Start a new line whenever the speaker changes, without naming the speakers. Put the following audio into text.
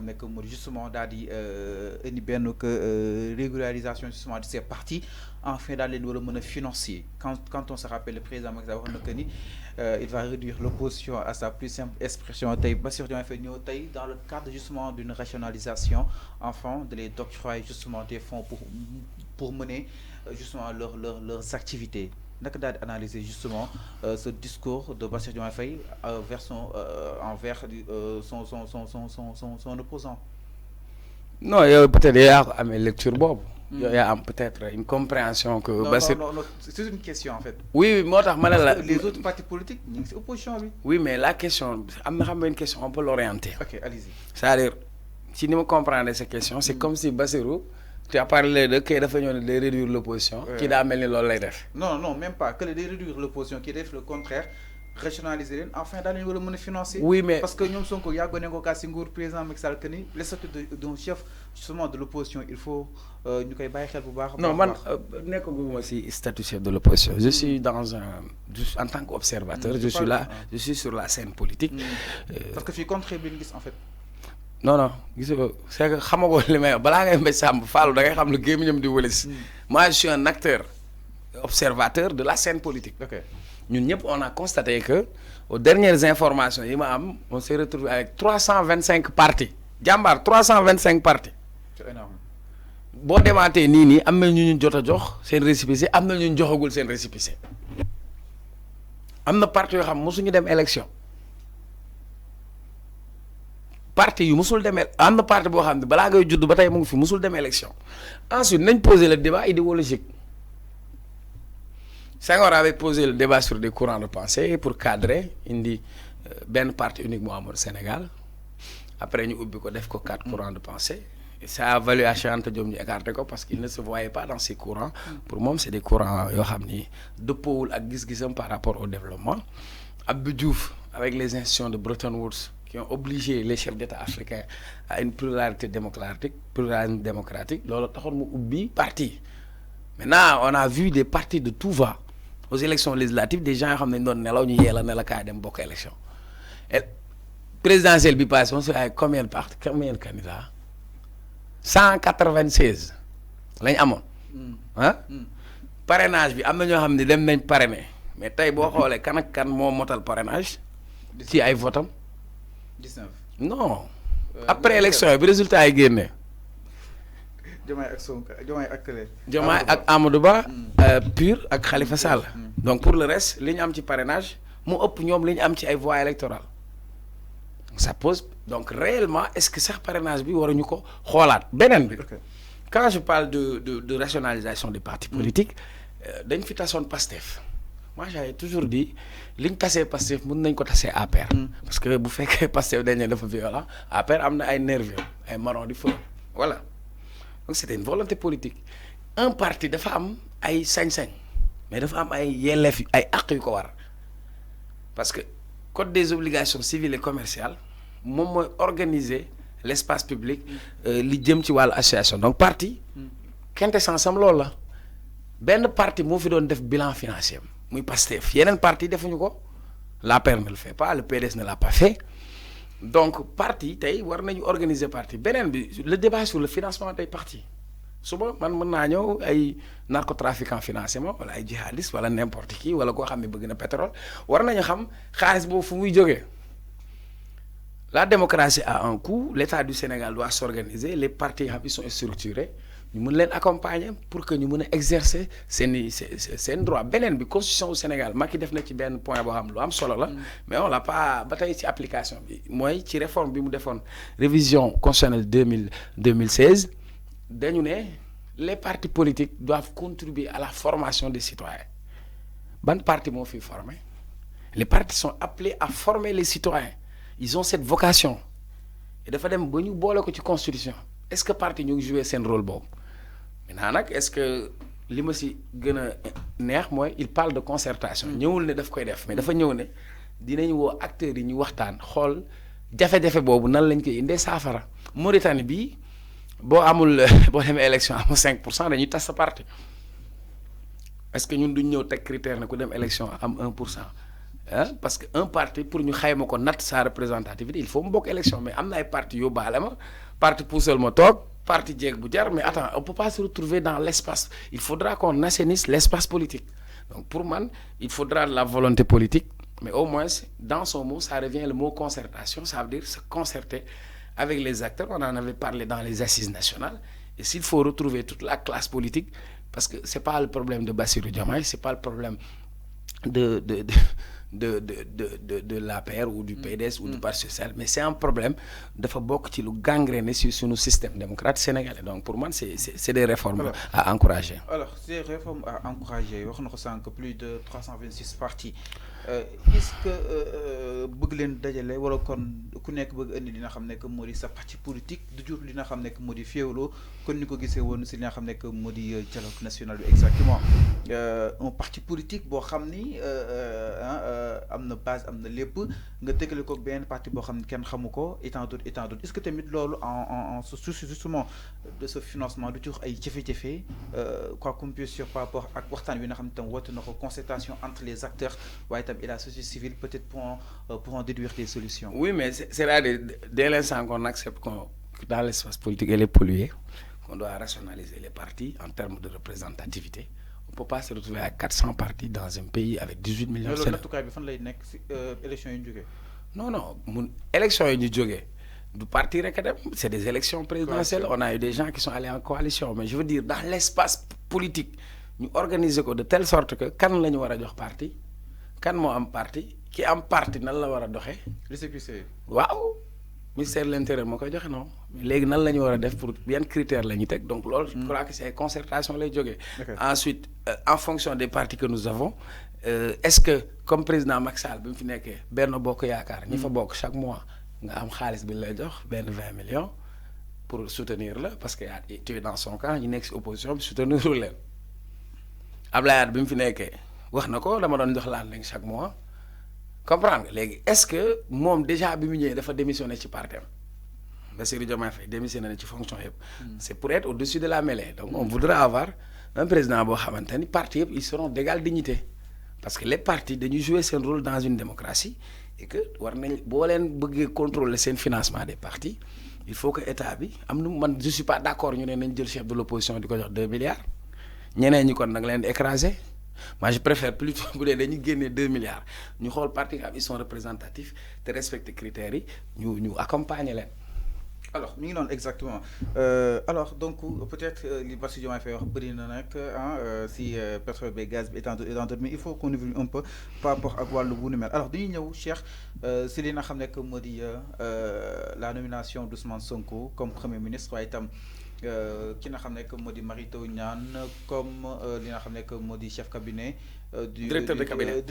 xam que moo justement daal di indi benn que régularisation justement de ces partis enfin daal leen war a mën a financer quand on se rappelle le président Macky Sall wax na que ni il va réduire l'opposition à sa plus simple expression tey Bassirou Diomaye Faye ñëw tey dans le cadre justement d'une rationalisation enfin de les d'octroyer justement des fonds pour mener justement leurs activités. Naka daal di analyser justement ce discours de Bassirou Diomaye Faye vers envers son opposant.
Non, peut-être il y a une lecture bob. Il y a peut-être une compréhension que
non, c'est une question en fait.
Oui, moi
les autres partis politiques, c'est opposition oui.
Oui, mais la question, une question, on peut l'orienter.
OK, allez-y.
C'est-à-dire, si nous comprenons cette question, c'est comme si Bassirou, tu as parlé de qu'il a fait de réduire l'opposition, qui a amené l'olé.
Non, même pas. Que de réduire l'opposition, qui est le contraire, rationaliser, enfin d'aller le financer.
Oui, mais.
Parce que nous sommes qu'il y a un Kassingour, président Macky Sall, les sortes d'un chef justement de l'opposition, il faut nous qu'il y ait
non, moi, je suis statut chef de l'opposition. Je suis en tant qu'observateur, je suis là, je suis sur la scène politique.
Parce que je suis contre en fait.
Non, c'est que xamago limay bala ngay mbé sam fallu da ngay xam le gemiñam di wëlis. Moi je suis un acteur observateur de la scène politique.
OK.
Ñun ñep on a constaté que aux dernières informations yi ma am on s'est retrouvé avec 325 partis. Jambar 325 partis.
C'est énorme.
Bo dématé ni am na ñu jotta jox sen récépissé am na ñu joxagul sen récépissé. Am na parti yo xam musuñu dem élection. Parti yu musul demee am na parti boo xam ne balaa ngay judd ba tey mu ngi fi musul dem élection ensuite nañ poser le débat idéologique Senghor avait posé le débat sur des courants de pensée pour cadrer indi benn parti unique moo amoon Sénégal après ñu ubbi ko def ko 4 courants de pensée et ça a valu à Cheikh Anta Diop ñu écarté ko parce qu'il ne se voyait pas dans ces courants pour moom c'est des courants yoo xam ni dëppoowul ak gis-gisam par rapport au développement. Abdou Diouf avec les institutions de Bretton Woods qui ont obligé les chefs d'État africains à une pluralité démocratique, lolo taxone mu ubbi parti. Maintenant, on a vu des partis de tout va aux élections législatives, des gens qui ont dit nelaw ñu yéla ne la kay dem bokk élection. Et présidentielle bi passé, on sait avec combien de partis, combien de candidats? 196 lañ amone. Hein? Parrainage bi amna ñoo xamni dem nañ parrainer. Mais tay bo xolé kan ak kan mo motal parrainage ci ay votam
19.
Non. Après l'élection, le résultat est gagné. Diomaye ak Amadou Ba pur ak Khalifa Sall. Donc pour le reste, li ñu am ci parrainage mu ëpp ñom li ñu am ci ay voix électorales. Ça pose donc réellement est-ce que sax parrainage bi waruñu ko xolaat benen bi. Quand je parle de rationalisation des partis politiques, dañ fi tassone Pastef. Moi j'avais toujours dit liñ tassé Pastef mën nañ ko tassé APR parce que bu féké Pastef dañ né dafa violent APR amna ay nerveux ay marron du feu voilà donc c'était une volonté politique un parti dafa am ay sañ-sañ mais dafa am ay yelleef ay àq yu ko war parce que code des obligations civiles et commerciales moom mooy organiser l'espace public li jëm ci wàllu association donc parti quintessence am loolu la benn parti moo fi doon def bilan financier muy Pastef yeneen parti defuñu ko l'APR ne le fait pas le PDS ne l'a pas fait donc parti tey war nañu organiser parti beneen bi le débat sur le financement des partis suba man mën naa ñëw ay narcotrafiquant financé ma wala ay djihadiste wala n'importe qui wala koo xam ne bëgg na pétrole war nañu xam xaalis boobu fu muy jógee la démocratie a un coût l'État du Sénégal doit s'organiser les partis ils sont structurés ñu mën leen accompagner pour que ñu mën a exercer seen droit beneen bi constitution du Sénégal Macky def na ci benn point boo xam lu am solo la mais on l'a pas ba tey ci application bi mooy ci réforme bi mu defoon révision constitutionnelle 2016 dañu ne les partis politiques doivent contribuer à la formation des citoyens ban parti moo fi former les partis sont appelés à former les citoyens ils ont cette vocation et dafa dem ba ñu boole ko ci constitution est-ce que parti ñu ngi jouer seen rôle boobu maintenant nag est-ce que li ma si gën a neex mooy il parle de concertation ñëwul ne daf koy def mais dafa ñëw ne dinañ woo acteurs yi ñu waxtaan xool jafe-jafe boobu nan lañ koy indee saafara Mauritanie bii boo amul boo demee élection amul 5% dañuy tas sa parti est-ce que ñun duñ ñëw teg critère ne ku dem élection am 1% hein, parce que un parti pour ñu xayma ko nat sa représentativité il faut mu bokk élection mais am na ay parti yóbbaale ma parti puusal ma toog parti jeeg bu jar mais attends on peut pas se retrouver dans l'espace il faudra qu'on assainisse l'espace politique donc pour man il faudra de la volonté politique mais au moins dans son mot ça revient le mot concertation ça veut dire se concerter avec les acteurs on en avait parlé dans les assises nationales et s'il faut retrouver toute la classe politique parce que c'est pas le problème de Bassirou Diomaye c'est pas le problème de l'APR ou du PDS ou du Parti social mais c'est un problème dafa bokk ci lu gangréné sur nos système démocratique sénégalais donc pour moi c'est des réformes à encourager.
Alors ces réformes à encourager wax na ko sànq plus de 326 partis est-ce que bëgg leen dajale wala kon ku nekk bëgg indi li nga xam ne que moo di sa parti politique du jur li nga xam ne que moo di féewloo kon ni ko gisee woon si li nga xam ne que moo di dialogue national bi exactement un parti politique boo xam ni am na base am na lépp nga tëkkale ko benn parti boo xam ne kenn xamu ko et tant d'autres est-ce que tamit loolu en souci justement de ce financement du jur ay jafe-jafe quoi qu'on puisse dire par rapport ak waxtaan wi nga xam ne tam woote na ko concertation entre les acteurs waaye et la société civile peut-être pour en déduire des solutions.
Oui, mais c'est-à-dire dès l'instant qu'on accepte qu'on dans l'espace politique elle est polluée, qu'on doit rationaliser les partis en termes de représentativité. On ne peut pas se retrouver à 400 partis dans un pays avec 18 millions de sénateurs.
En tout cas, fan lay nekk ci élection yi ñu jógee.
Non, élection yi ñu jógee du parti rek dem, c'est des élections présidentielles. On a eu des gens qui sont allés en coalition, mais je veux dire dans l'espace politique, ñu organiser ko de telle sorte que kan la ñu war a jox parti. Kan moo am parti ki am parti nan la war a doxee.
récépissé.
waaw ministère de l'intérieur moo koy joxe non léegi nan la ñu war a def pour yan critères la ñu teg donc loolu. je crois que c'est concertation lay jógee. Ensuite en fonction des partis que nous avons est-ce que comme président Macky Sall bi mu fi nekkee Benno Bokk Yaakaar ñi fa bokk chaque mois nga am xaalis bi lay jox benn 20 millions pour soutenir la parce que tu es dans son camp ñu nekk si opposition bi soutenir leen Abdoulaye Wade bi mu fi nekkee. wax na ko dama doon jox landing chaque mois comprendre nga léegi est-ce que moom déjà bi mu ñëwee dafa démissionné ci parti am Bassirou Diomaye Faye démissionné na ci fonction yëpp c'est pour être au-dessus de la mêlée donc on voudra avoir un président boo xamante ni parti yëpp ils seront d'égale dignité parce que les partis dañuy jouer seen rôle dans une démocratie et que war nañ boo leen bëggee contrôler seen financement des partis il faut que état bi am na man je suis pas d'accord ñu ne nañ jël chef de l'opposition di ko jox 2 milliards ñeneen ñi kon nag leen di écraser. Moi je préfère plutôt bu dee dañuy génne 2 milliards ñu xool parti ils sont représentatifs te respecter critères yi ñu accompagner leen.
alors mi ngi noonu exactement alors donc peut-être li Bassirou Diomaye Faye wax bëri na nag si pétrole bi gaz bi étant mais il faut qu'on évolue un peu par rapport ak wàllu bu nu mel alors dañuy ñëw Cheikh si li nga xam ne que moo di la nomination d'Ousmane Sonko comme premier ministre waaye itam. ki nga xam ne que moo di Mary Teuw Niane comme li nga xam ne que moo di chef cabinet.
directeur de cabinet.